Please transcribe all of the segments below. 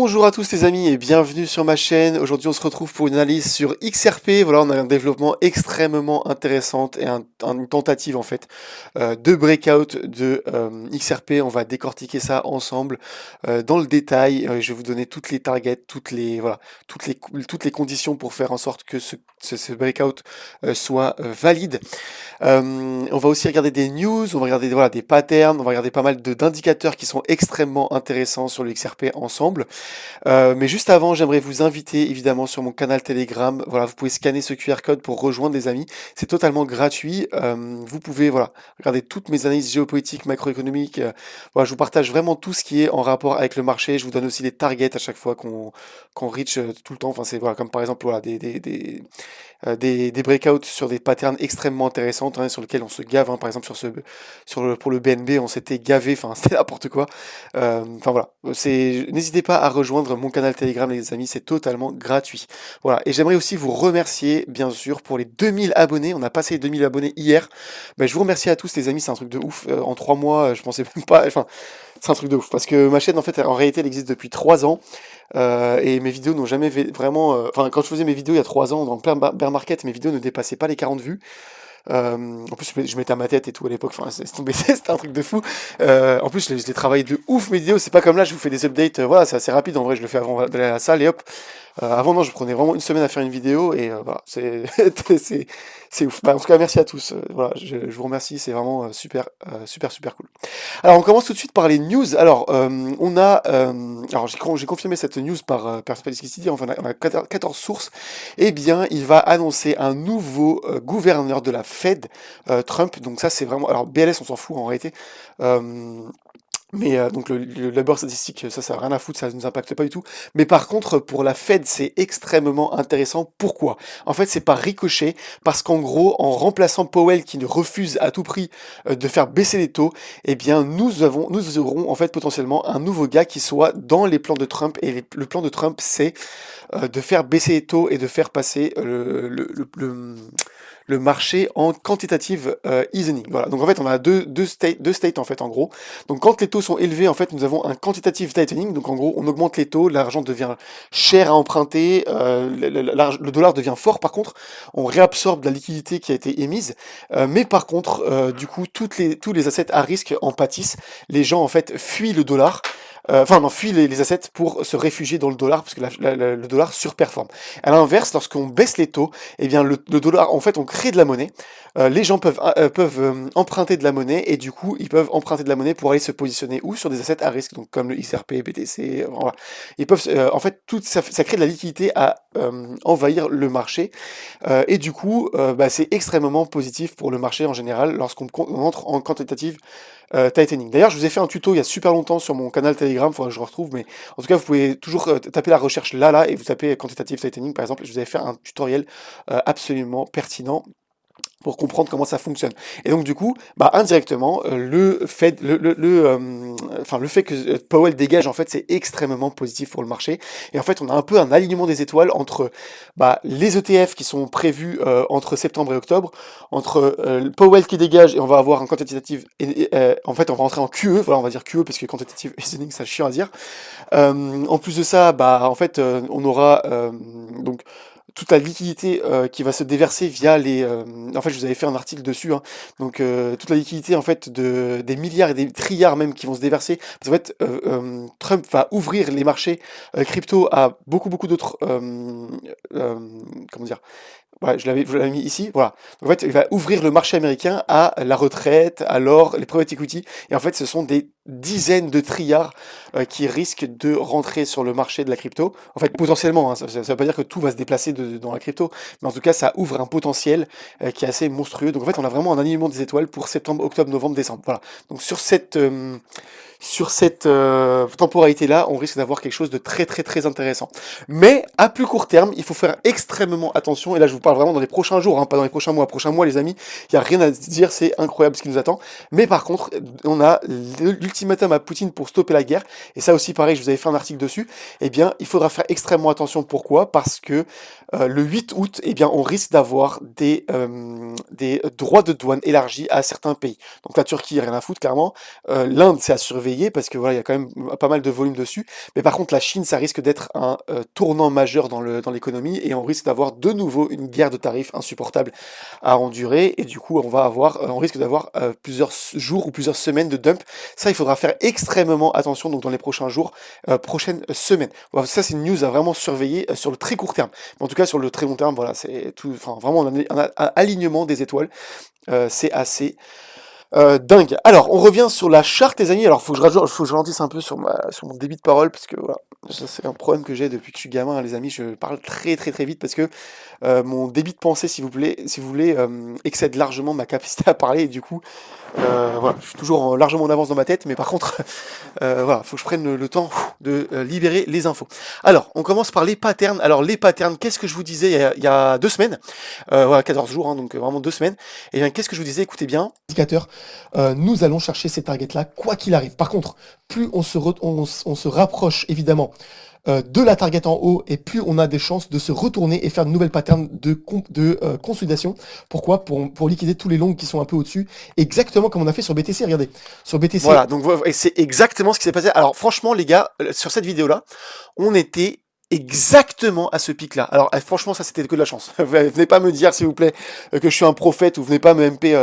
Bonjour à tous les amis et bienvenue sur ma chaîne. Aujourd'hui on se retrouve pour une analyse sur XRP. Voilà, on a un développement extrêmement intéressant et une tentative en fait de breakout de XRP. On va décortiquer ça ensemble dans le détail. Je vais vous donner toutes les targets, toutes les conditions pour faire en sorte que ce breakout soit valide. On va aussi regarder des news, on va regarder voilà, des patterns, on va regarder pas mal d'indicateurs qui sont extrêmement intéressants sur le XRP ensemble. Mais juste avant, j'aimerais vous inviter évidemment sur mon canal Telegram. Voilà, vous pouvez scanner ce QR code pour rejoindre les amis. C'est totalement gratuit. Vous pouvez voilà, regarder toutes mes analyses géopolitiques, macroéconomiques. Voilà, je vous partage vraiment tout ce qui est en rapport avec le marché. Je vous donne aussi des targets à chaque fois qu'on reach tout le temps. Enfin, c'est voilà, comme par exemple voilà, des breakouts sur des patterns extrêmement intéressants hein, sur lesquels on se gave. Hein, par exemple, pour le BNB, on s'était gavé. Enfin, c'était n'importe quoi. Enfin voilà, n'hésitez pas à rejoindre mon canal Telegram, les amis, c'est totalement gratuit. Voilà, et j'aimerais aussi vous remercier, bien sûr, pour les 2000 abonnés. On a passé les 2000 abonnés hier. Ben, je vous remercie à tous, les amis, c'est un truc de ouf. En 3 mois, je pensais même pas. Enfin, c'est un truc de ouf parce que ma chaîne, en fait, en réalité, elle existe depuis 3 ans. Et mes vidéos n'ont jamais vraiment. Enfin, quand je faisais mes vidéos il y a 3 ans, dans le plein bear market, mes vidéos ne dépassaient pas les 40 vues. En plus, je mettais à ma tête et tout à l'époque, enfin, c'est tombé, c'était un truc de fou. En plus, je les travaille de ouf mes vidéos, c'est pas comme là, je vous fais des updates, voilà, c'est assez rapide, en vrai, je le fais avant d'aller à la salle et hop. Avant, non, je prenais vraiment une semaine à faire une vidéo et voilà, c'est, c'est ouf. Bah, en tout cas, merci à tous, voilà, je vous remercie, c'est vraiment super cool. Alors, on commence tout de suite par les news. Alors, alors j'ai confirmé cette news par Space, enfin, on a 14 sources. Eh bien, il va annoncer un nouveau gouverneur de la Fed, Trump. Donc ça, c'est vraiment. Alors, BLS, on s'en fout en réalité. Donc le labeur statistique, ça n'a rien à foutre, ça ne nous impacte pas du tout. Mais par contre, pour la Fed, c'est extrêmement intéressant. Pourquoi? En fait, c'est par ricochet, parce qu'en gros, en remplaçant Powell qui ne refuse à tout prix de faire baisser les taux, eh bien, nous aurons en fait potentiellement un nouveau gars qui soit dans les plans de Trump. Et le plan de Trump, c'est de faire baisser les taux et de faire passer le marché en quantitative easing. Voilà. Donc en fait, on a deux states en fait en gros. Donc quand les taux sont élevés, en fait, nous avons un quantitative tightening. Donc en gros, on augmente les taux, l'argent devient cher à emprunter, le dollar devient fort. Par contre, on réabsorbe la liquidité qui a été émise. Mais par contre, du coup, tous les assets à risque en pâtissent. Les gens en fait fuient le dollar. On fuit les assets pour se réfugier dans le dollar parce que le dollar surperforme. À l'inverse, lorsqu'on baisse les taux, eh bien le dollar, en fait, on crée de la monnaie. Les gens peuvent emprunter de la monnaie et du coup, ils peuvent emprunter de la monnaie pour aller se positionner où sur des assets à risque, donc comme le XRP, BTC, voilà. Ils peuvent, en fait, tout ça crée de la liquidité à envahir le marché et du coup, c'est extrêmement positif pour le marché en général lorsqu'on entre en quantitative tightening. D'ailleurs, je vous ai fait un tuto il y a super longtemps sur mon canal Telegram, faudra que je le retrouve, mais en tout cas, vous pouvez toujours taper la recherche là, et vous tapez quantitative tightening, par exemple, et je vous avais fait un tutoriel absolument pertinent pour comprendre comment ça fonctionne. Et donc du coup, indirectement, le fait que Powell dégage, en fait, c'est extrêmement positif pour le marché. Et en fait, on a un peu un alignement des étoiles entre les ETF qui sont prévus entre septembre et octobre, entre Powell qui dégage et on va avoir un quantitative. En fait, on va rentrer en QE, voilà, on va dire QE parce que quantitative easing, ça chiant à dire. En plus de ça, en fait, on aura donc toute la liquidité qui va se déverser via les. En fait, je vous avais fait un article dessus. Hein. Donc, toute la liquidité en fait des milliards et des trilliards même qui vont se déverser. Parce qu'en fait, Trump va ouvrir les marchés crypto à beaucoup d'autres. Comment dire? Ouais, je l'avais mis ici, voilà. En fait, il va ouvrir le marché américain à la retraite, à l'or, les private equity. Et en fait, ce sont des dizaines de trilliards qui risquent de rentrer sur le marché de la crypto. En fait, potentiellement, hein, ça veut pas dire que tout va se déplacer dans la crypto, mais en tout cas, ça ouvre un potentiel qui est assez monstrueux. Donc en fait, on a vraiment un alignement des étoiles pour septembre, octobre, novembre, décembre. Voilà. Donc sur cette temporalité-là, on risque d'avoir quelque chose de très intéressant. Mais à plus court terme, il faut faire extrêmement attention. Et là, je vous parle vraiment dans les prochains jours, hein, pas dans les prochains mois. Prochains mois, les amis, il n'y a rien à se dire, c'est incroyable ce qui nous attend. Mais par contre, on a l'ultimatum à Poutine pour stopper la guerre. Et ça aussi, pareil, je vous avais fait un article dessus. Eh bien, il faudra faire extrêmement attention. Pourquoi? Parce que le 8 août, eh bien, on risque d'avoir des droits de douane élargis à certains pays. Donc la Turquie, rien à foutre, clairement. L'Inde, c'est à surveiller. surveiller parce que voilà, il y a quand même pas mal de volume dessus. Mais par contre, la Chine, ça risque d'être un tournant majeur dans l'économie et on risque d'avoir de nouveau une guerre de tarifs insupportable à endurer. Et du coup, on risque d'avoir plusieurs jours ou plusieurs semaines de dump. Ça, il faudra faire extrêmement attention donc dans les prochains jours, prochaines semaines. Voilà, ça, c'est une news à vraiment surveiller sur le très court terme. Mais en tout cas, sur le très long terme, voilà, c'est tout, enfin, vraiment un alignement des étoiles. C'est assez dingue. Alors, on revient sur la charte, les amis. Alors, faut que je ralentisse un peu sur mon débit de parole, parce que voilà, ça c'est un problème que j'ai depuis que je suis gamin, hein, les amis. Je parle très très très vite parce que mon débit de pensée, si vous voulez, excède largement ma capacité à parler. Et du coup, voilà, je suis toujours largement en avance dans ma tête, mais par contre, voilà, faut que je prenne le temps de libérer les infos. Alors, on commence par les patterns. Alors, les patterns, qu'est-ce que je vous disais il y a 2 semaines? Voilà, 14 jours, hein, donc vraiment 2 semaines. Et bien, qu'est-ce que je vous disais? Écoutez bien. Indicateur, nous allons chercher ces targets-là, quoi qu'il arrive. Par contre, plus on se rapproche, évidemment, de la target en haut, et plus on a des chances de se retourner et faire de nouvelles patterns de consolidation. Pourquoi? Pour liquider tous les longs qui sont un peu au-dessus, exactement comme on a fait sur BTC. Regardez, sur BTC. Voilà, donc et c'est exactement ce qui s'est passé. Alors franchement, les gars, sur cette vidéo-là, on était exactement à ce pic-là. Alors franchement, ça c'était que de la chance. Venez pas me dire, s'il vous plaît, que je suis un prophète, ou venez pas me MP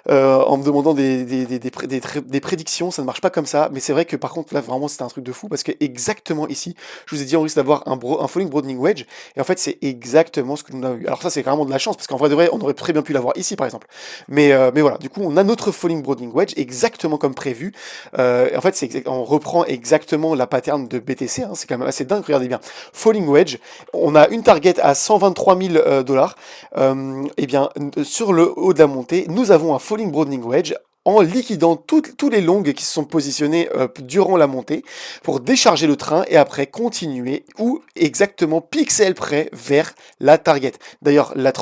en me demandant des prédictions. Ça ne marche pas comme ça. Mais c'est vrai que par contre, là vraiment, c'était un truc de fou parce que exactement ici, je vous ai dit, on risque d'avoir un falling broadening wedge. Et en fait, c'est exactement ce que nous avons eu. Alors ça, c'est vraiment de la chance parce qu'en vrai de vrai, on aurait très bien pu l'avoir ici, par exemple. Mais voilà, du coup, on a notre falling broadening wedge exactement comme prévu. En fait, on reprend exactement la pattern de BTC. Hein, c'est quand même assez dingue. Regardez bien. Falling wedge, on a une target à 123 000 $. Et bien, sur le haut de la montée, nous avons un falling broadening wedge en liquidant tous les longs qui se sont positionnés durant la montée pour décharger le train et après continuer ou exactement pixel près vers la target. D'ailleurs, la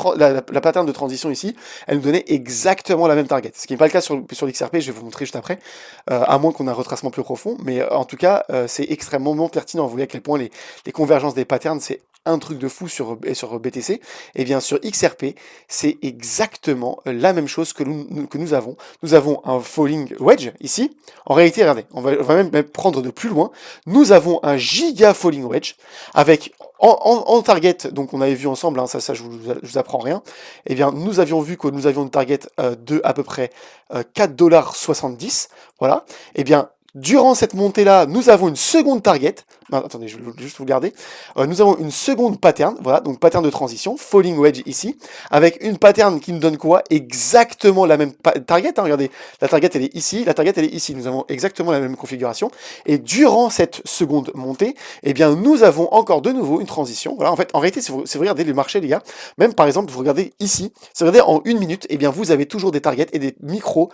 pattern de transition ici, elle nous donnait exactement la même target. Ce qui n'est pas le cas sur l'XRP, je vais vous montrer juste après, à moins qu'on ait un retracement plus profond. Mais en tout cas, c'est extrêmement pertinent. Vous voyez à quel point les convergences des patterns, c'est un truc de fou sur BTC. Et bien sur XRP, c'est exactement la même chose que nous avons. Nous avons un falling wedge ici. En réalité, regardez, on va même prendre de plus loin. Nous avons un giga falling wedge avec en target, donc on avait vu ensemble, hein, ça je vous apprends rien. Eh bien, nous avions vu que nous avions une target de à peu près 4,70 $. Voilà. Eh bien, durant cette montée-là, nous avons une seconde target. Non, attendez, je vais juste vous garder. Nous avons une seconde pattern, voilà, donc pattern de transition, falling wedge ici, avec une pattern qui nous donne quoi? Exactement la même target. Hein, regardez, la target elle est ici, la target elle est ici. Nous avons exactement la même configuration. Et durant cette seconde montée, eh bien, nous avons encore de nouveau une transition. Voilà, en fait, en réalité, si vous regardez le marché, les gars, même par exemple, vous regardez ici, si vous regardez en 1 minute, eh bien, vous avez toujours des targets et des micro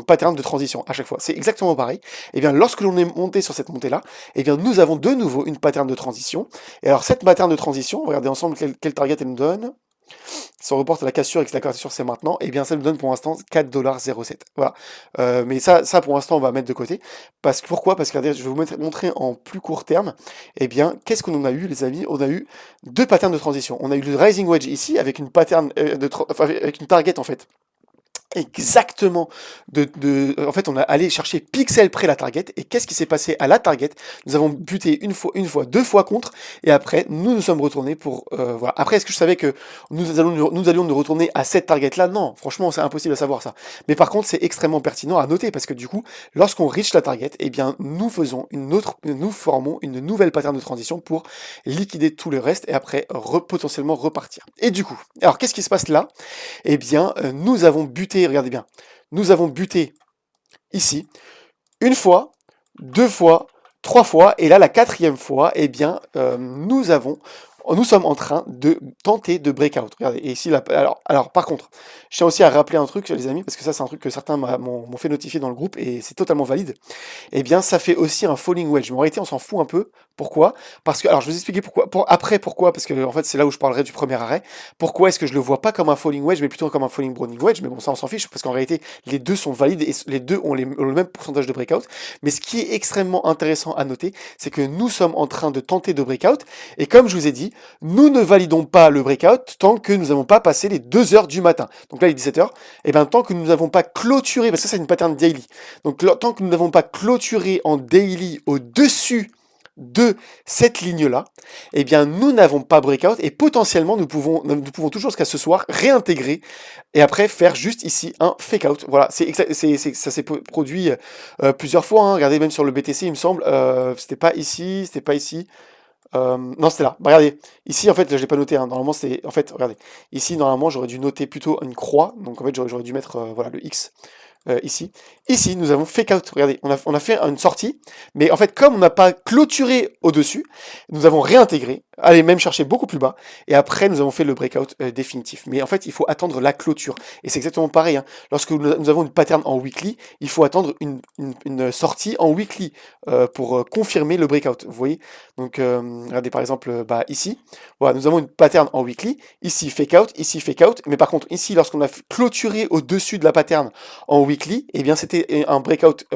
patterns de transition à chaque fois. C'est exactement pareil. Et bien, lorsque l'on est monté sur cette montée-là, eh bien, nous avons de nouveau une pattern de transition. Et alors, cette pattern de transition, regardez ensemble quel target elle nous donne. Si on reporte à la cassure et que la cassure c'est maintenant, eh bien, ça nous donne pour l'instant 4,07 $. Voilà. Mais ça pour l'instant, on va mettre de côté. Pourquoi? Parce que regardez, je vais vous montrer en plus court terme. Eh bien, qu'est-ce qu'on a eu, les amis? On a eu 2 patterns de transition. On a eu le rising wedge ici avec une pattern avec une target en fait. Exactement en fait on a allé chercher pixel près la target et qu'est-ce qui s'est passé à la target? Nous avons buté une fois, 2 fois contre et après nous sommes retournés pour voilà. Après est-ce que je savais que nous allions nous retourner à cette target là? Non, franchement c'est impossible à savoir ça. Mais par contre c'est extrêmement pertinent à noter parce que du coup lorsqu'on reach la target, eh bien nous formons une nouvelle pattern de transition pour liquider tout le reste et après potentiellement repartir. Et du coup, alors qu'est-ce qui se passe là? Eh bien nous avons buté, regardez bien, nous avons buté ici, 1 fois, 2 fois, 3 fois, et là, la 4e fois, eh bien, nous sommes en train de tenter de breakout. Regardez, et ici, alors, par contre, je tiens aussi à rappeler un truc, les amis, parce que ça, c'est un truc que certains m'ont fait notifier dans le groupe, et c'est totalement valide. Eh bien, ça fait aussi un falling wedge. Mais en réalité, on s'en fout un peu. Pourquoi? Parce que, alors, je vais vous expliquer pourquoi. Pourquoi? Parce que, en fait, c'est là où je parlerai du premier arrêt. Pourquoi est-ce que je le vois pas comme un falling wedge, mais plutôt comme un falling broadening wedge? Mais bon, ça, on s'en fiche, parce qu'en réalité, les deux sont valides et les deux ont le même pourcentage de breakout. Mais ce qui est extrêmement intéressant à noter, c'est que nous sommes en train de tenter de breakout. Et comme je vous ai dit, nous ne validons pas le breakout tant que nous n'avons pas passé les 2 heures du matin. Donc là, il est 17 heures. Et bien, tant que nous n'avons pas clôturé, parce que ça, c'est une pattern daily. Donc, tant que nous n'avons pas clôturé en daily au-dessus de cette ligne-là, eh bien, nous n'avons pas breakout et potentiellement, nous pouvons toujours jusqu'à ce soir réintégrer et après faire juste ici un fake out. Voilà, ça s'est produit plusieurs fois. Hein. Regardez, même sur le BTC, il me semble, c'était pas ici, c'était pas ici. Non, c'était là. Bah, regardez, ici, en fait, je l'ai pas noté. Hein. Normalement, c'est, en fait, regardez, ici, normalement, j'aurais dû noter plutôt une croix. Donc, en fait, j'aurais dû mettre, voilà, le X. Ici. Ici, nous avons fake out. Regardez, on a fait une sortie, mais en fait, comme on n'a pas clôturé au-dessus, nous avons réintégré, allez même chercher beaucoup plus bas, et après, nous avons fait le breakout définitif. Mais en fait, il faut attendre la clôture. Et c'est exactement pareil. Hein. Lorsque nous avons une pattern en weekly, il faut attendre une sortie en weekly pour confirmer le breakout. Vous voyez? Donc, regardez par exemple, bah, ici, voilà, nous avons une pattern en weekly. Ici, fake out. Mais par contre, ici, lorsqu'on a clôturé au-dessus de la pattern en weekly, eh bien c'était un breakout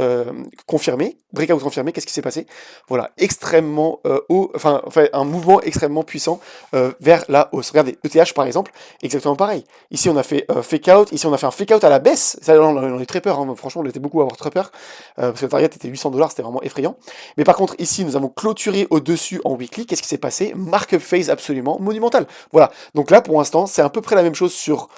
confirmé. Breakout confirmé, qu'est-ce qui s'est passé? Voilà, extrêmement haut, enfin un mouvement extrêmement puissant vers la hausse. Regardez, ETH par exemple, exactement pareil. Ici on a fait fake out, ici on a fait un fake out à la baisse. Ça, on a eu très peur, hein. Franchement on était beaucoup à avoir très peur, parce que le target était 800 $, c'était vraiment effrayant. Mais par contre ici nous avons clôturé au-dessus en weekly, qu'est-ce qui s'est passé? Markup phase absolument monumental. Voilà, donc là pour l'instant c'est à peu près la même chose sur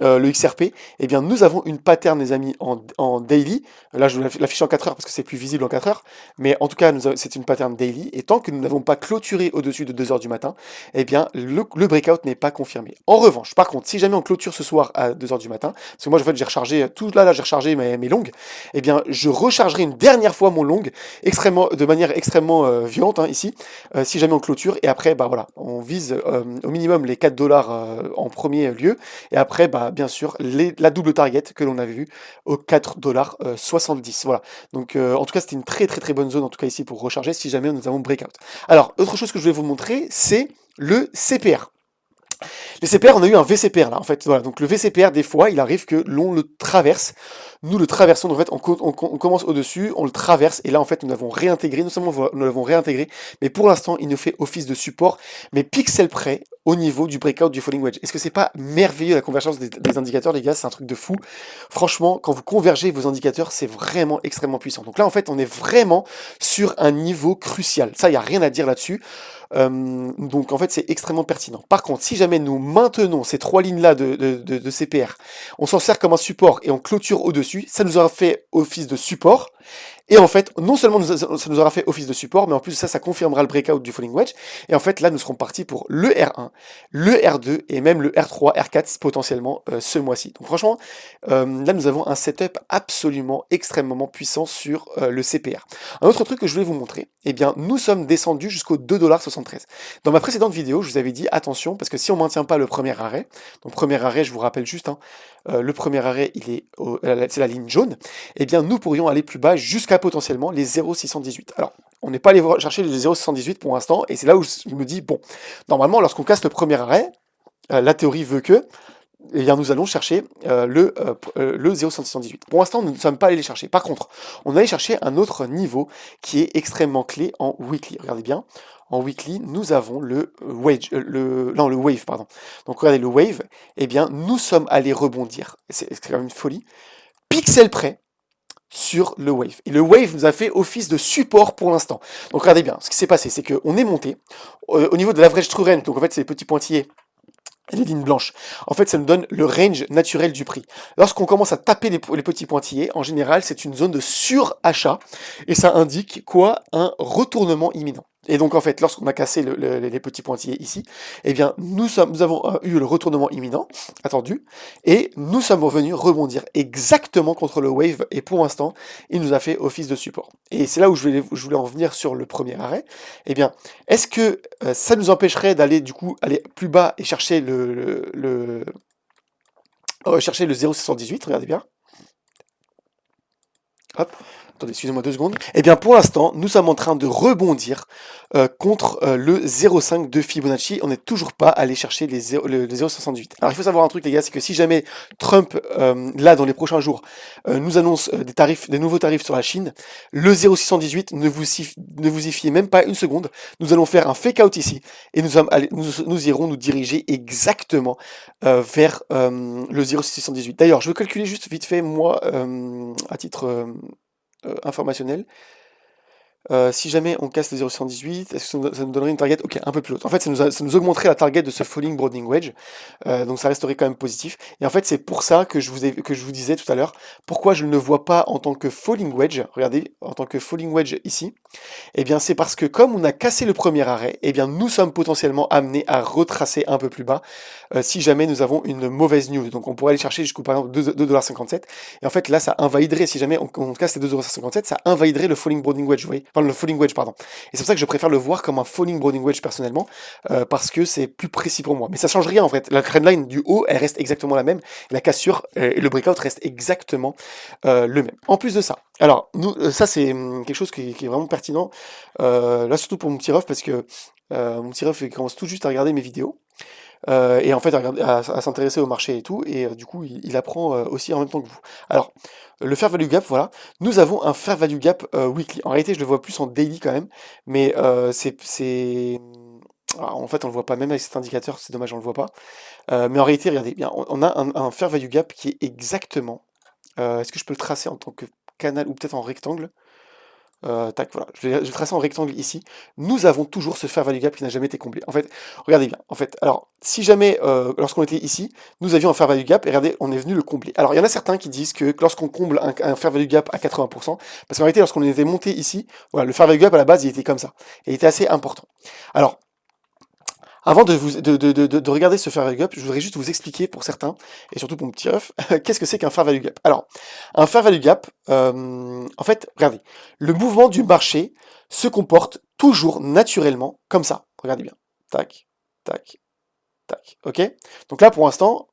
le XRP, eh bien nous avons une pattern les amis en daily, là je vous l'affiche en 4 heures parce que c'est plus visible en 4 heures, mais en tout cas c'est une pattern daily, et tant que nous n'avons pas clôturé au-dessus de 2 heures du matin, eh bien le breakout n'est pas confirmé. En revanche, par contre, si jamais on clôture ce soir à 2 heures du matin, parce que moi en fait j'ai rechargé, tout là j'ai rechargé mes longues, eh bien je rechargerai une dernière fois mon long, de manière extrêmement violente, hein, ici, si jamais on clôture, et après bah voilà, on vise au minimum les 4 $ en premier lieu, et après bah bien sûr la double target que l'on avait vu aux 4,70 $. Voilà. Donc en tout cas c'était une très très très bonne zone en tout cas ici pour recharger si jamais nous avons breakout. Alors autre chose que je vais vous montrer, c'est le CPR. Les CPR, on a eu un VCPR là, en fait. Voilà, donc le VCPR, des fois, il arrive que l'on le traverse. Nous le traversons, donc en fait, on commence au-dessus, on le traverse, et là, en fait, nous l'avons réintégré. Non seulement nous l'avons réintégré, mais pour l'instant, il nous fait office de support, mais pixel près au niveau du breakout du falling wedge. Est-ce que c'est pas merveilleux la convergence des indicateurs, les gars? C'est un truc de fou. Franchement, quand vous convergez vos indicateurs, c'est vraiment extrêmement puissant. Donc là, en fait, on est vraiment sur un niveau crucial. Ça, il n'y a rien à dire là-dessus. Donc en fait c'est extrêmement pertinent. Par contre, si jamais nous maintenons ces 3 lignes-là de CPR, on s'en sert comme un support et on clôture au-dessus, ça nous aura fait office de support. Et en fait, non seulement ça nous aura fait office de support, mais en plus de ça, ça confirmera le breakout du falling wedge. Et en fait, là, nous serons partis pour le R1, le R2 et même le R3, R4 potentiellement ce mois-ci. Donc franchement, là, nous avons un setup absolument extrêmement puissant sur le CPR. Un autre truc que je voulais vous montrer, eh bien, nous sommes descendus jusqu'au 2,73 $. Dans ma précédente vidéo, je vous avais dit attention, parce que si on ne maintient pas le premier arrêt, donc premier arrêt, je vous rappelle juste, hein, le premier arrêt, c'est la ligne jaune, eh bien, nous pourrions aller plus bas jusqu'à potentiellement les 0,618. Alors, on n'est pas allé chercher les 0,618 pour l'instant, et c'est là où je me dis, bon, normalement, lorsqu'on casse le premier arrêt, la théorie veut que, eh bien, nous allons chercher le 0,618. Pour l'instant, nous ne sommes pas allés les chercher. Par contre, on allait chercher un autre niveau qui est extrêmement clé en weekly. Regardez bien, en weekly, nous avons le wave, pardon. Donc, regardez, le wave, eh bien, nous sommes allés rebondir. C'est quand même une folie. Pixel près sur le wave. Et le wave nous a fait office de support pour l'instant. Donc regardez bien, ce qui s'est passé, c'est qu'on est monté au niveau de l'average true range, donc en fait c'est les petits pointillés et les lignes blanches. En fait, ça nous donne le range naturel du prix. Lorsqu'on commence à taper les petits pointillés, en général, c'est une zone de surachat, et ça indique quoi? Un retournement imminent. Et donc en fait, lorsqu'on a cassé les petits pointillés ici, eh bien nous avons eu le retournement imminent, attendu, et nous sommes revenus rebondir exactement contre le wave, et pour l'instant, il nous a fait office de support. Et c'est là où je voulais en venir sur le premier arrêt. Eh bien, est-ce que ça nous empêcherait d'aller du coup aller plus bas et chercher chercher le 0,618, regardez bien. Hop. Attendez, excusez-moi 2 secondes. Eh bien, pour l'instant, nous sommes en train de rebondir contre le 0,5 de Fibonacci. On n'est toujours pas allé chercher les 0,68. Alors, il faut savoir un truc, les gars, c'est que si jamais Trump, là, dans les prochains jours, nous annonce des nouveaux tarifs sur la Chine, le 0,618, ne vous y fiez même pas une seconde. Nous allons faire un fake-out ici et nous irons nous diriger exactement vers le 0,618. D'ailleurs, je veux calculer juste vite fait, moi, à titre informationnel. Si jamais on casse le 0,118, est-ce que ça nous donnerait une target? Ok, un peu plus haute. En fait, ça nous augmenterait la target de ce falling broadening wedge, donc ça resterait quand même positif. Et en fait, c'est pour ça que je vous disais tout à l'heure, pourquoi je ne le vois pas en tant que falling wedge. Regardez, en tant que falling wedge ici. Eh bien, c'est parce que comme on a cassé le premier arrêt, eh bien, nous sommes potentiellement amenés à retracer un peu plus bas si jamais nous avons une mauvaise news. Donc, on pourrait aller chercher jusqu'au, par exemple, 2,57$. Et en fait, là, ça invaliderait, si jamais on casse les 2,57$, ça invaliderait le falling broadening wedge, vous voyez? Enfin, le falling wedge, pardon. Et c'est pour ça que je préfère le voir comme un falling broadening wedge personnellement, parce que c'est plus précis pour moi. Mais ça change rien, en fait. La trendline du haut, elle reste exactement la même. La cassure et le breakout restent exactement le même. En plus de ça, alors, ça, c'est quelque chose qui est vraiment pertinent. Là, surtout pour mon petit ref, parce que mon petit ref il commence tout juste à regarder mes vidéos. Et en fait, à s'intéresser au marché et tout. Et du coup, il apprend aussi en même temps que vous. Alors, le fair value gap, voilà. Nous avons un fair value gap weekly. En réalité, je le vois plus en daily quand même. Mais en fait, on le voit pas, même avec cet indicateur, c'est dommage, on le voit pas. Mais en réalité, regardez bien, on a un fair value gap qui est exactement. Est-ce que je peux le tracer en tant que canal ou peut-être en rectangle? Tac, voilà, je vais tracer en rectangle ici. Nous avons toujours ce fair value gap qui n'a jamais été comblé. En fait, regardez bien. En fait, alors, si jamais, lorsqu'on était ici, nous avions un fair value gap, et regardez, on est venu le combler. Alors, il y en a certains qui disent que lorsqu'on comble un fair value gap à 80%, parce qu'en réalité, lorsqu'on était monté ici, voilà, le fair value gap à la base, il était comme ça. Et il était assez important. Alors, avant de regarder ce fair value gap, je voudrais juste vous expliquer pour certains, et surtout pour mon petit ref, qu'est-ce que c'est qu'un fair value gap. Alors, un fair value gap, en fait, regardez, le mouvement du marché se comporte toujours naturellement comme ça. Regardez bien. Tac, tac, tac. Ok? Donc là, pour l'instant,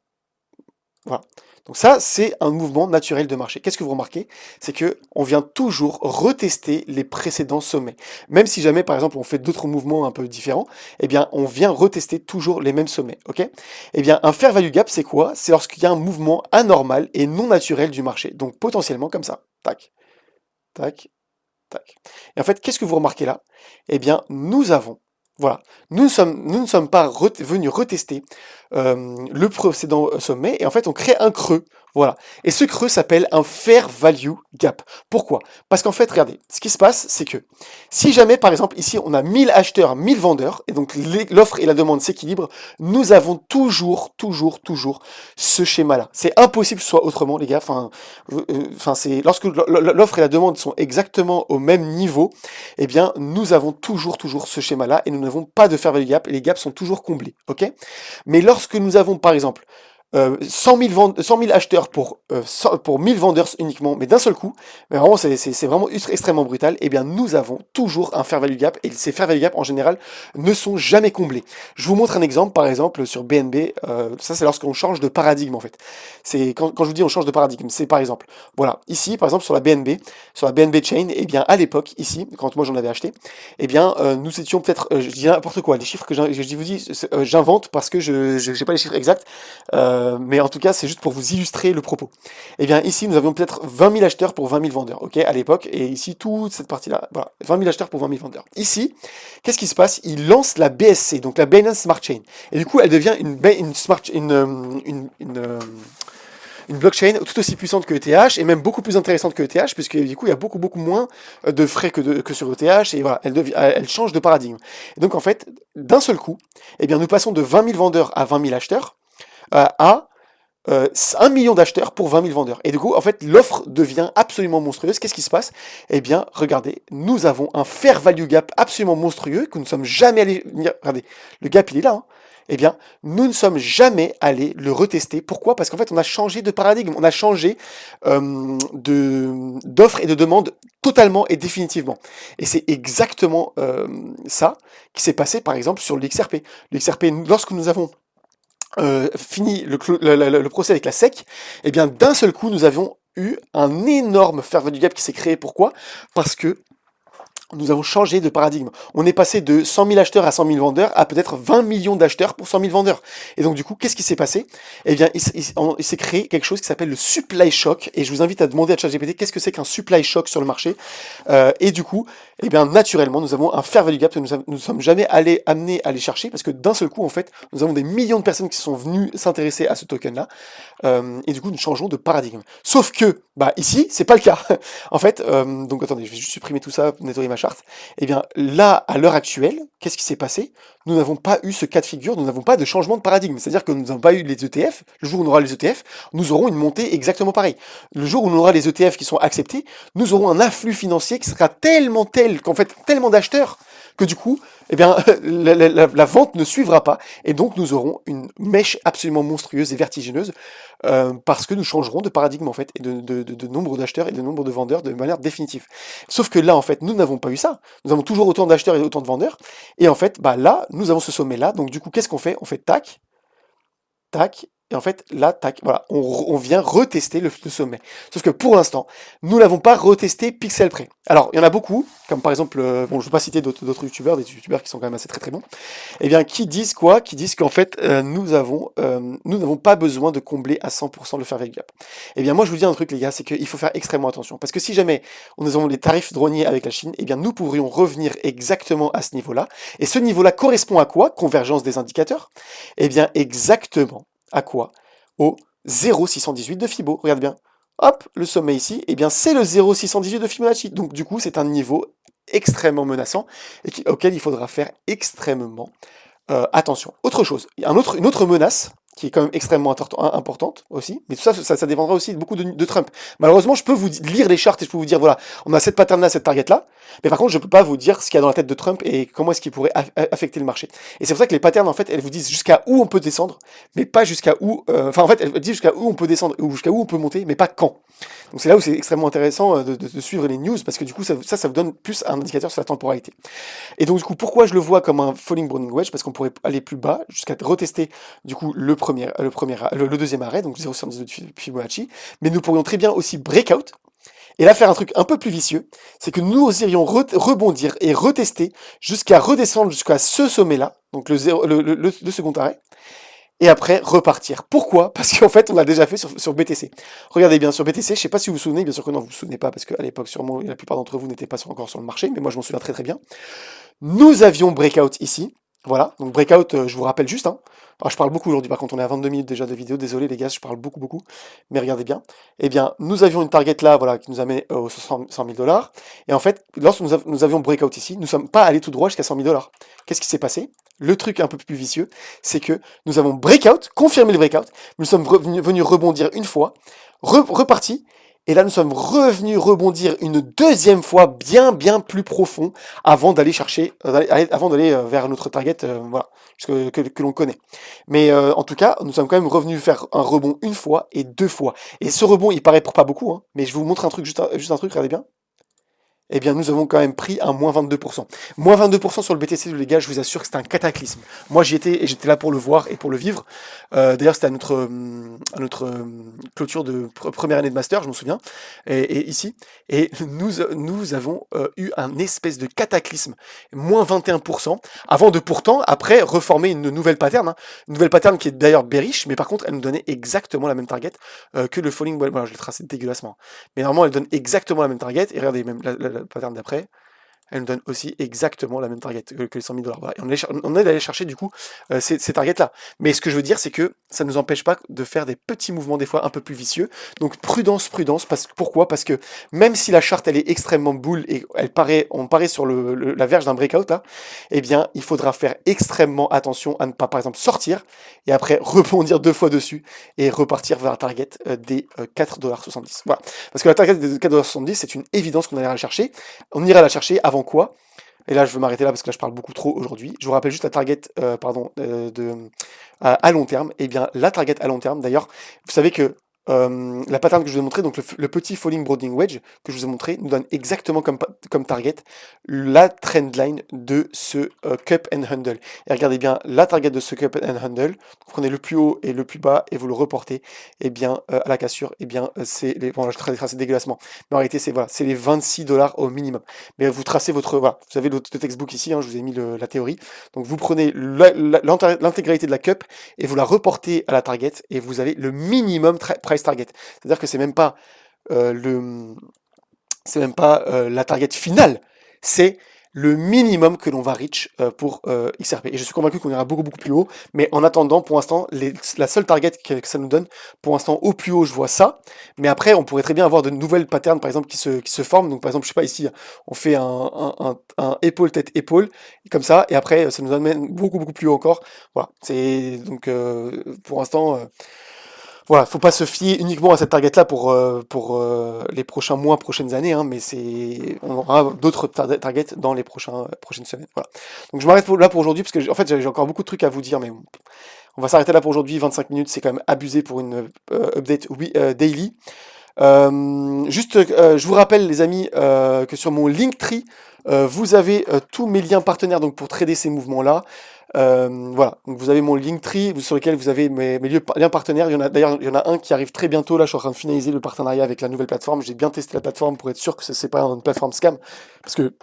voilà. Donc ça, c'est un mouvement naturel de marché. Qu'est-ce que vous remarquez? C'est que on vient toujours retester les précédents sommets. Même si jamais, par exemple, on fait d'autres mouvements un peu différents, eh bien, on vient retester toujours les mêmes sommets. Ok? Eh bien, un fair value gap, c'est quoi? C'est lorsqu'il y a un mouvement anormal et non naturel du marché. Donc potentiellement comme ça. Tac, tac, tac. Et en fait, qu'est-ce que vous remarquez là? Eh bien, voilà, nous ne sommes pas venus retester le précédent sommet, et en fait, on crée un creux. Voilà. Et ce creux s'appelle un fair value gap. Pourquoi? Parce qu'en fait, regardez, ce qui se passe, c'est que si jamais, par exemple, ici, on a 1000 acheteurs, 1000 vendeurs, et donc l'offre et la demande s'équilibrent, nous avons toujours ce schéma-là. C'est impossible que ce soit autrement, les gars. C'est lorsque l'offre et la demande sont exactement au même niveau, eh bien, nous avons toujours ce schéma-là, et nous n'avons pas de fair value gap, et les gaps sont toujours comblés. Ok? Mais lorsque nous avons, par exemple, 100 000 acheteurs pour 1000 vendeurs uniquement, mais d'un seul coup, mais vraiment c'est vraiment extrêmement brutal, et bien nous avons toujours un fair value gap, et ces fair value gap en général ne sont jamais comblés. Je vous montre un exemple, par exemple sur BNB, ça c'est lorsqu'on change de paradigme en fait. C'est quand je vous dis on change de paradigme, c'est par exemple, voilà, ici par exemple sur la BNB Chain, et bien à l'époque, ici, quand moi j'en avais acheté, et bien nous étions peut-être, je dis n'importe quoi, les chiffres que je vous dis, j'invente parce que je n'ai pas les chiffres exacts, mais en tout cas, c'est juste pour vous illustrer le propos. Eh bien, ici, nous avions peut-être 20 000 acheteurs pour 20 000 vendeurs, ok, à l'époque, et ici, toute cette partie-là, voilà, 20 000 acheteurs pour 20 000 vendeurs. Ici, qu'est-ce qui se passe? Il lance la BSC, donc la Binance Smart Chain, et du coup, elle devient une blockchain tout aussi puissante que ETH, et même beaucoup plus intéressante que ETH, puisque du coup, il y a beaucoup moins de frais que sur ETH, et voilà, elle change de paradigme. Et donc, en fait, d'un seul coup, eh bien, nous passons de 20 000 vendeurs à 20 000 acheteurs, à 1 million d'acheteurs pour 20 000 vendeurs. Et du coup, en fait, l'offre devient absolument monstrueuse. Qu'est-ce qui se passe? Eh bien, regardez, nous avons un fair value gap absolument monstrueux que nous ne sommes jamais allés... Regardez, le gap, il est là. Hein. Eh bien, nous ne sommes jamais allés le retester. Pourquoi? Parce qu'en fait, on a changé de paradigme. On a changé d'offre et de demande totalement et définitivement. Et c'est exactement ça qui s'est passé, par exemple, sur l'XRP. L'XRP, lorsque nous avons fini le procès avec la SEC, eh bien d'un seul coup nous avions eu un énorme fair value gap qui s'est créé. Pourquoi? Parce que nous avons changé de paradigme. On est passé de 100 000 acheteurs à 100 000 vendeurs à peut-être 20 millions d'acheteurs pour 100 000 vendeurs. Et donc du coup, qu'est-ce qui s'est passé? Eh bien, il s'est créé quelque chose qui s'appelle le supply shock. Et je vous invite à demander à ChatGPT qu'est-ce que c'est qu'un supply shock sur le marché. Et du coup, eh bien, naturellement, nous avons un fair value gap que nous ne sommes jamais amenés à aller chercher parce que d'un seul coup, en fait, nous avons des millions de personnes qui sont venues s'intéresser à ce token-là. Et du coup, nous changeons de paradigme. Sauf que, bah, ici, c'est pas le cas. En fait, donc attendez, je vais juste supprimer tout ça, nettoyer ma charte. Eh bien, là, à l'heure actuelle, qu'est-ce qui s'est passé? Nous n'avons pas eu ce cas de figure, nous n'avons pas de changement de paradigme. C'est-à-dire que nous n'avons pas eu les ETF. Le jour où on aura les ETF, nous aurons une montée exactement pareille. Le jour où on aura les ETF qui sont acceptés, nous aurons un afflux financier qui sera tellement tel, qu'en fait, tellement d'acheteurs, que du coup, eh bien, la vente ne suivra pas. Et donc, nous aurons une mèche absolument monstrueuse et vertigineuse parce que nous changerons de paradigme, en fait, et de nombre d'acheteurs et de nombre de vendeurs de manière définitive. Sauf que là, en fait, nous n'avons pas eu ça. Nous avons toujours autant d'acheteurs et autant de vendeurs. Et en fait, bah là, nous avons ce sommet-là. Donc, du coup, qu'est-ce qu'on fait? On fait tac, tac, et en fait, là, tac, voilà, on vient retester le sommet. Sauf que pour l'instant, nous n'avons pas retesté pixel près. Alors, il y en a beaucoup, comme par exemple, bon, je ne vais pas citer d'autres youtubeurs, des youtubeurs qui sont quand même assez très très bons, eh bien, qui disent quoi? Qui disent qu'en fait, nous n'avons pas besoin de combler à 100% le fair value gap. Eh bien, moi, je vous dis un truc, les gars, c'est qu'il faut faire extrêmement attention. Parce que si jamais nous avons les tarifs douaniers avec la Chine, eh bien, nous pourrions revenir exactement à ce niveau-là. Et ce niveau-là correspond à quoi? Convergence des indicateurs. Eh bien, exactement. À quoi? Au 0,618 de Fibo. Regarde bien. Hop, le sommet ici, eh bien c'est le 0,618 de Fibonacci. Donc du coup, c'est un niveau extrêmement menaçant et auquel il faudra faire extrêmement attention. Autre chose, une autre menace qui est quand même extrêmement importante aussi, mais tout ça, ça dépendra aussi beaucoup de Trump. Malheureusement, je peux vous lire les charts et je peux vous dire, voilà, on a cette pattern-là, cette target-là, mais par contre, je ne peux pas vous dire ce qu'il y a dans la tête de Trump et comment est-ce qu'il pourrait affecter le marché. Et c'est pour ça que les patterns, en fait, elles vous disent jusqu'à où on peut descendre, mais pas jusqu'à où... Enfin, en fait, elles disent jusqu'à où on peut descendre ou jusqu'à où on peut monter, mais pas quand. Donc c'est là où c'est extrêmement intéressant de suivre les news, parce que du coup, ça vous donne plus un indicateur sur la temporalité. Et donc du coup, pourquoi je le vois comme un falling Browning wedge? Parce qu'on pourrait aller plus bas, jusqu'à retester du coup le deuxième arrêt, donc 0,72 de Fibonacci, mais nous pourrions très bien aussi breakout, et là faire un truc un peu plus vicieux, c'est que nous irions rebondir et retester jusqu'à redescendre jusqu'à ce sommet-là, donc le second arrêt, et après repartir. Pourquoi? Parce qu'en fait, on l'a déjà fait sur BTC. Regardez bien, sur BTC, je ne sais pas si vous vous souvenez, bien sûr que non, vous vous souvenez pas, parce qu'à l'époque, sûrement, la plupart d'entre vous n'étaient pas encore sur le marché, mais moi, je m'en souviens très très bien. Nous avions breakout ici. Voilà, donc breakout, je vous rappelle juste, hein. Alors, je parle beaucoup aujourd'hui, par contre, on est à 22 minutes déjà de vidéo, désolé les gars, je parle beaucoup, mais regardez bien. Eh bien, nous avions une target là, voilà, qui nous amenait aux 100 000 $, et en fait, lorsque nous avions breakout ici, nous ne sommes pas allés tout droit jusqu'à 100 000 $. Qu'est-ce qui s'est passé? Le truc un peu plus vicieux, c'est que nous avons breakout, confirmé le breakout, nous sommes venus rebondir une fois, reparti, et là, nous sommes revenus rebondir une deuxième fois bien plus profond avant d'aller chercher, avant d'aller vers notre target, voilà, que l'on connaît. Mais en tout cas, nous sommes quand même revenus faire un rebond une fois et deux fois. Et ce rebond, il paraît pour pas beaucoup, hein, mais je vous montre un truc, juste un truc, regardez bien. Eh bien, nous avons quand même pris un moins 22%. Moins 22% sur le BTC, les gars, je vous assure que c'est un cataclysme. Moi, j'y étais et j'étais là pour le voir et pour le vivre. D'ailleurs, c'était à notre clôture de première année de master, je m'en souviens, et ici. Et nous avons eu un espèce de cataclysme, moins 21%, avant de pourtant, après, reformer une nouvelle pattern. Hein. Une nouvelle pattern qui est d'ailleurs bearish, mais par contre, elle nous donnait exactement la même target que le falling. Voilà, je l'ai tracé dégueulassement. Mais normalement, elle donne exactement la même target. Et regardez, même la pattern d'après, elle nous donne aussi exactement la même target que les 100 000 $. Voilà. Et on est allé chercher du coup ces targets-là. Mais ce que je veux dire, c'est que ça ne nous empêche pas de faire des petits mouvements des fois un peu plus vicieux. Donc prudence. Pourquoi? Parce que même si la charte elle est extrêmement bull et on paraît sur la verge d'un breakout là, eh bien il faudra faire extrêmement attention à ne pas par exemple sortir et après rebondir deux fois dessus et repartir vers la target des 4,70 $. Voilà. Parce que la target des 4,70 $, c'est une évidence qu'on ira la chercher. On ira la chercher avant quoi? Et là, je veux m'arrêter là parce que là, je parle beaucoup trop aujourd'hui. Je vous rappelle juste la target à long terme. Eh bien, la target à long terme, d'ailleurs, vous savez que la pattern que je vous ai montré, donc le petit falling broadening wedge que je vous ai montré, nous donne exactement comme target la trendline de ce cup and handle. Et regardez bien la target de ce cup and handle. Vous prenez le plus haut et le plus bas et vous le reportez. Et bien à la cassure, et bien c'est les. Bon là je trace dégueulassement. Mais en réalité c'est voilà, c'est les 26 $ au minimum. Mais vous tracez votre voilà, vous avez le textbook ici, hein, je vous ai mis la théorie. Donc vous prenez l'intégralité de la cup et vous la reportez à la target et vous avez le minimum price target. C'est-à-dire que c'est même pas la target finale, c'est le minimum que l'on va reach pour XRP. Et je suis convaincu qu'on ira beaucoup beaucoup plus haut, mais en attendant, pour l'instant, la seule target que ça nous donne, pour l'instant, au plus haut, je vois ça, mais après, on pourrait très bien avoir de nouvelles patterns, par exemple, qui se forment. Donc, par exemple, je sais pas, ici, on fait un épaule, tête, épaule, comme ça, et après, ça nous amène beaucoup beaucoup plus haut encore. Voilà, c'est donc, pour l'instant... voilà, faut pas se fier uniquement à cette target-là pour les prochains mois, prochaines années, hein, mais on aura d'autres targets dans les prochaines semaines. Voilà. Donc je m'arrête là pour aujourd'hui parce que en fait j'ai encore beaucoup de trucs à vous dire, mais on va s'arrêter là pour aujourd'hui. 25 minutes, c'est quand même abusé pour une update daily. Je vous rappelle les amis que sur mon Linktree, vous avez tous mes liens partenaires donc pour trader ces mouvements-là. Voilà, donc vous avez mon Linktree sur lequel vous avez mes liens partenaires. D'ailleurs, il y en a un qui arrive très bientôt. Là, je suis en train de finaliser le partenariat avec la nouvelle plateforme. J'ai bien testé la plateforme pour être sûr que c'est pas une plateforme scam, parce que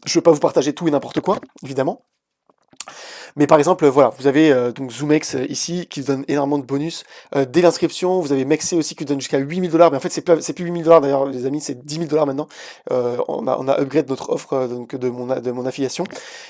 je veux pas vous partager tout et n'importe quoi, évidemment. Mais par exemple, voilà, vous avez donc ZoomX ici qui vous donne énormément de bonus dès l'inscription. Vous avez Mexé aussi qui vous donne jusqu'à 8 000 $. Mais en fait, c'est plus 8 000 $ d'ailleurs, les amis, c'est 10 000 $ maintenant. On a upgrade notre offre donc de mon affiliation.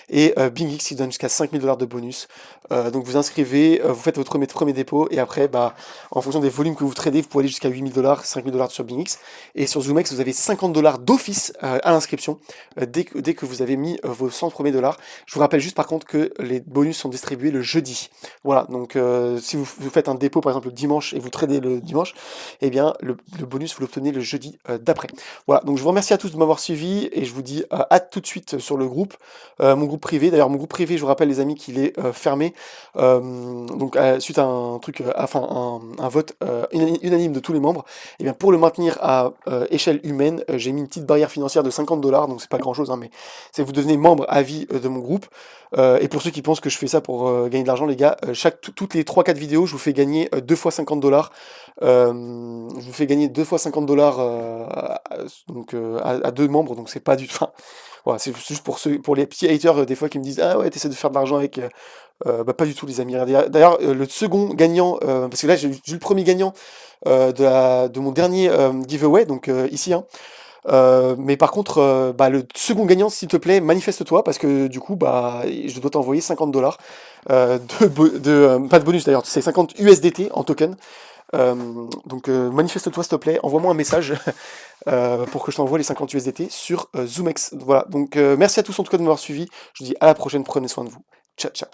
Et BingX qui vous donne jusqu'à 5 000 $ de bonus. Donc vous inscrivez, vous faites votre premier dépôt et après, bah, en fonction des volumes que vous tradez, vous pouvez aller jusqu'à 8 000 $, 5 000 $ sur BingX. Et sur ZoomX, vous avez 50 $ d'office à l'inscription dès que vous avez mis vos 100 premiers dollars. Je vous rappelle juste par contre que les bonus sont distribués le jeudi. Voilà, donc si vous faites un dépôt par exemple le dimanche et vous tradez le dimanche, eh bien le bonus vous l'obtenez le jeudi d'après. Voilà, donc je vous remercie à tous de m'avoir suivi et je vous dis à tout de suite sur le groupe, mon groupe privé. D'ailleurs mon groupe privé, je vous rappelle les amis qu'il est fermé, donc suite à un truc, un vote unanime de tous les membres. Et bien pour le maintenir à échelle humaine, j'ai mis une petite barrière financière de 50 $, donc c'est pas grand chose, hein, mais c'est vous devenez membre à vie de mon groupe. Et pour ceux qui pensent que je fais ça pour gagner de l'argent, les gars, toutes les 3-4 vidéos, je vous fais gagner 2 fois 50 $. Je vous fais gagner 2 fois 50 $ donc, à 2 membres, donc c'est pas du tout. Enfin, voilà, c'est juste pour les petits haters des fois qui me disent ah ouais, t'essaies de faire de l'argent avec. Bah, pas du tout, les amis. D'ailleurs, le second gagnant, parce que là j'ai eu le premier gagnant de mon dernier giveaway, donc ici, hein. Mais par contre, bah, le second gagnant, s'il te plaît, manifeste-toi parce que du coup, bah, je dois t'envoyer 50 $. Pas de bonus d'ailleurs, c'est 50 USDT en token. Donc manifeste-toi s'il te plaît, envoie-moi un message pour que je t'envoie les 50 USDT sur ZoomX. Voilà, donc merci à tous en tout cas de m'avoir suivi. Je vous dis à la prochaine, prenez soin de vous. Ciao, ciao.